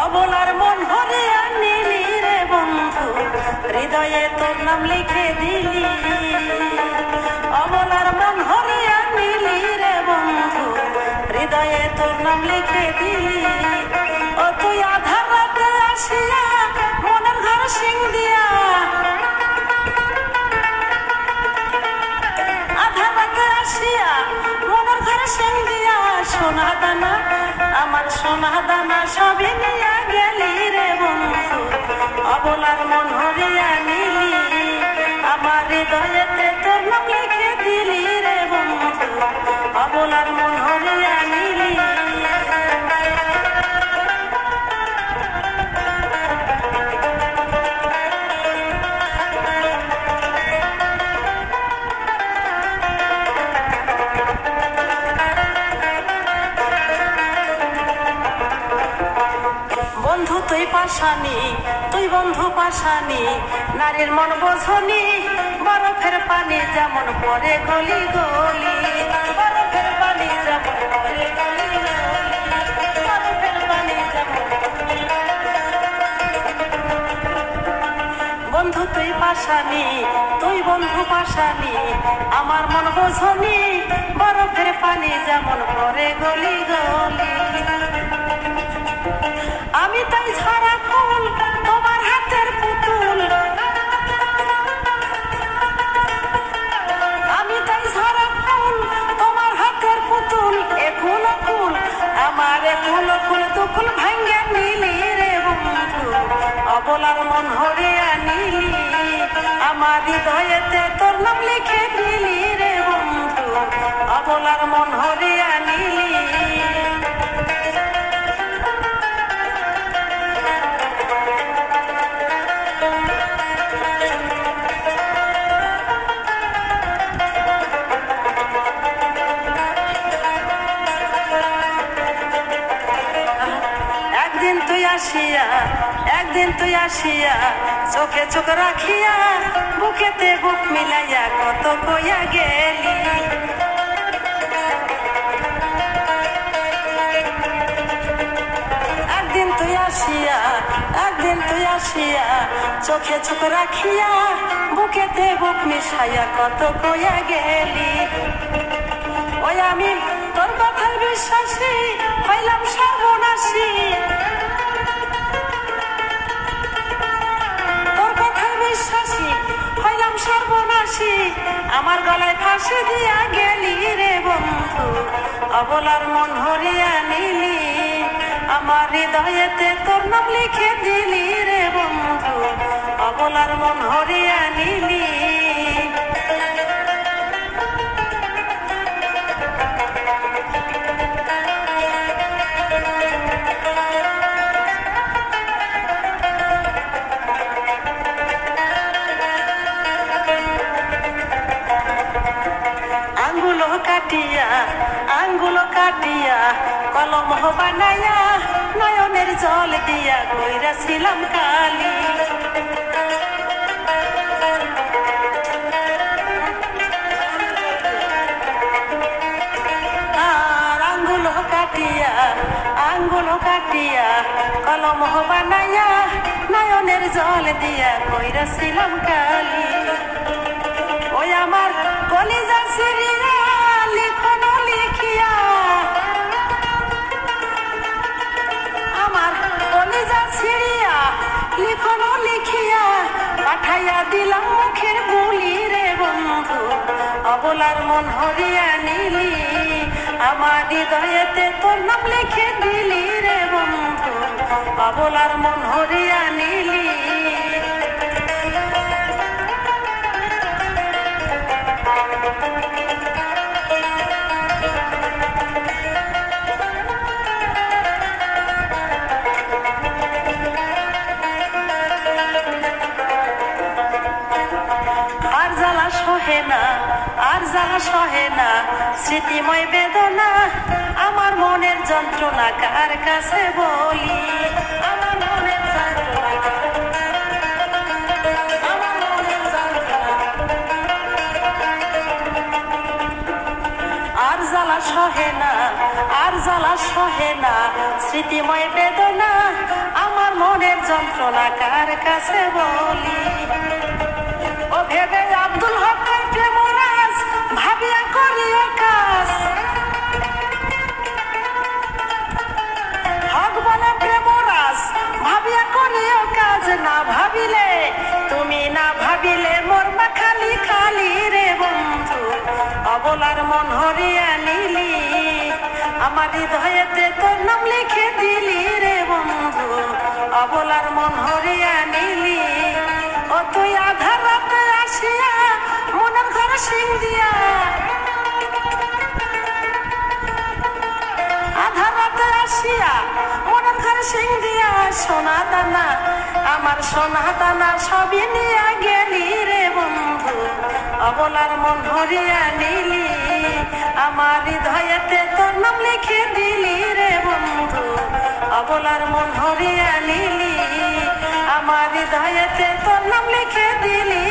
অবলার মন হরিয়া নিলি রে বন্ধু, হৃদয়ে তোর নাম লিখে দিলি। অবলার মন হরিয়া নিলি রে বন্ধু, হৃদয়ে তোর নাম লিখে দিলি। ও তুই আধার রাতে আসিয়া মনের ঘর সিং দিয়া, আধার রাতে আসিয়া মনের ঘর সিং দিয়া, সোনা দানা আমার সোনা দানা সবই নিয়া গেলি রে বন্ধু। অবলার মন হরিয়া নিলি, আমার হৃদয়েতে তোর নাম লিখে দিলি রে বন্ধু। অবলার মন হরিয়া নিলি। বন্ধু তুই পাশানি, তুই বন্ধু পাশানি, নারীর মন বোঝনি, বরফের পানি যেমন পরে গলি গলি, বরফের পানি যেমন পরে গলি গলি, বরফের পানি যেমন। বন্ধু তুই পাশানি, তুই বন্ধু পাশানি, আমার মন বোঝনি, বরফের পানি যেমন পরে গলি গলি। আমি তাই ঝরা ফুল তোমার হাতের পুতুল, আমি তাই ঝরা ফুল তোমার হাতের পুতুল। একুল কুল আমার একুল কুল দুকুল ভাঙ্গে নিলি রে বন্ধু। অবলার মন হরিয়া নিলি, আমার হৃদয়েতে তোর নাম লিখে দিলি রে বন্ধু। অবলার মন হরিয়া নিলি। একদিন তুই আসিয়া চোখে চোখ রাখিয়া, বুকেতে বুক মিলাইয়া কত কইয়া গেলি। একদিন তুই আসিয়া চোখে চোখ রাখিয়া, বুকেতে বুক মিশাইয়া কত কইয়া গেলি। ওই আমি তোর কথায় বিশ্বাসী হইলাম সর্বনাশী, তোর কথায় বিশ্বাসী হইলাম সর্বনাশী, আমার গলায় ফাঁসি দিয়া গেলি রে বন্ধু। অবলার মন হরিয়া নিলি, আমার হৃদয়েতে তোর নাম লিখে দিলি রে বন্ধু। অবলার মন হরিয়া নিলি। আঙ্গুলো কাটিয়া কলম বানাইয়া, নয়নের জল দিয়া কইরাছিলাম কালি। আর আঙ্গুলো কাটিয়া কলম বানাইয়া, নয়নের জল দিয়া কইরাছিলাম কালি। ওই আমার কলিজা সিরিয়া লিখনো লিখিয়া, আমার কলিজা সিরিয়া লিখনো লিখিয়া, পাঠাইয়া দিলাম মুখের বুলি রে বন্ধু। অবলার মন হরিয়া নিলি, আমার হৃদয়েতে তোর নাম লিখে দিলি রে বন্ধু। অবলার মন হরিয়া নিলি। আর জ্বালা সহে না স্মৃতিময় বেদনা, আমার মনের যন্ত্রণা কার কাছে বলি। আমার মনের যন্ত্রণা, আমার মনের যন্ত্রণা। আর জ্বালা সহে না আর জ্বালা সহে না, স্মৃতিময় বেদনা আমার মনের যন্ত্রণা কার কাছে বলি। ও ভেবে আব্দুল হকের প্রেমরাজ ভাবিয়া করিও কাজ, হক বলে প্রেমরাজ ভাবিয়া করিও কাজ, না ভাবিলে তুমি না ভাবিলে মরবা খালি খালি রে বন্ধু, অবলার মন হরিয়া নিলি, আমার হৃদয়েতে তোর নাম লিখে দিলি রে বন্ধু, অবলার মন হরিয়া নিলি। ও তুই আধার রাতে আসিয়া মনের ঘরে সিং দিয়া, আধার রাতে আসিয়া মনের ঘরে সিং দিয়া, সোনা দানা আমার সোনা দানা সবই নিয়া গেলি রে বন্ধু, অবলার মন হরিয়া নিলি, আমার হৃদয়েতে তোর নাম লিখে দিলি রে বন্ধু, অবলার মন হরিয়া নিলি, আমার হৃদয়েতে তোর নাম লিখে দিলি